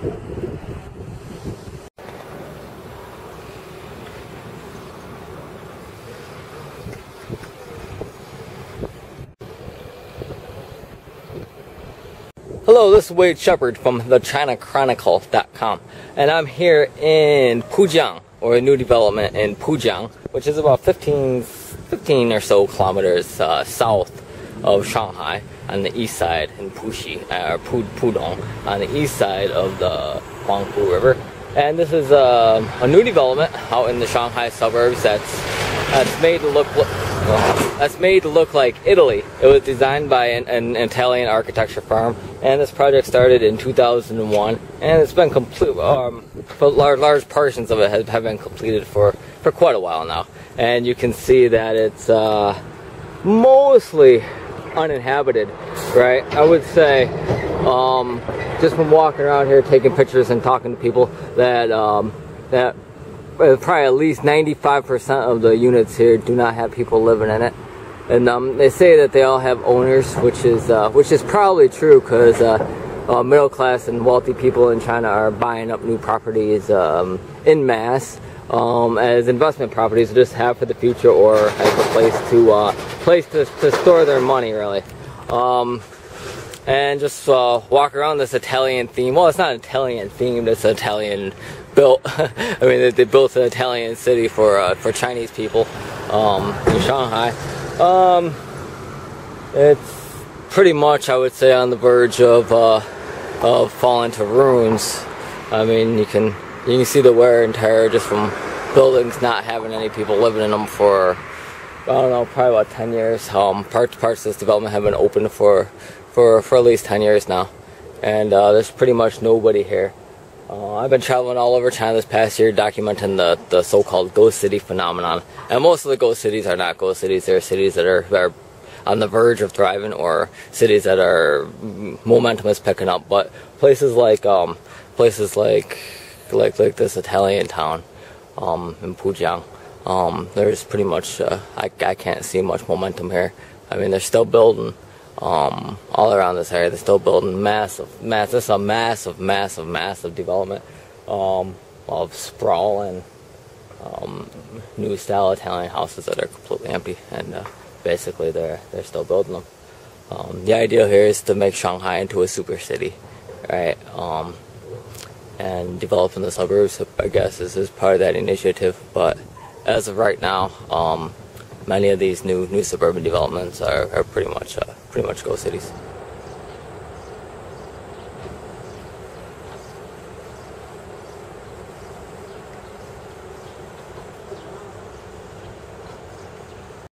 Hello, this is Wade Shepard from theChinaChronicle.com, and I'm here in Pujiang, or a new development in Pujiang, which is about 15 or so kilometers south of Shanghai on the east side, in Puxi, or Pudong, on the east side of the Huangpu River. And this is a new development out in the Shanghai suburbs that's made to look like Italy. It was designed by an Italian architecture firm, and this project started in 2001, and it's been complete. Large portions of it have been completed for quite a while now, and you can see that it's mostly uninhabited, right? I would say, just from walking around here, taking pictures and talking to people, that probably at least 95% of the units here do not have people living in it. And they say that they all have owners, which is probably true, because middle class and wealthy people in China are buying up new properties in mass as investment properties to just have for the future, or as a place to store their money, really. And just walk around this Italian theme. Well, it's not Italian themed, it's Italian built. I mean, they built an Italian city for Chinese people in Shanghai. It's pretty much, I would say, on the verge of falling to ruins. I mean, you can see the wear and tear just from buildings not having any people living in them for, I don't know, probably about 10 years. Parts of this development have been open for at least 10 years now, and there's pretty much nobody here. I've been traveling all over China this past year documenting the so-called ghost city phenomenon, and most of the ghost cities are not ghost cities. They're cities that are on the verge of thriving, or cities that are momentum is picking up. But places like this Italian town in Pujiang, there's pretty much I can't see much momentum here. I mean, they're still building. All around this area, they're still building this is a massive development of sprawling new style Italian houses that are completely empty, and basically they're still building them. The idea here is to make Shanghai into a super city, right? And developing the suburbs, I guess, is part of that initiative. But as of right now, many of these new suburban developments are pretty much ghost cities.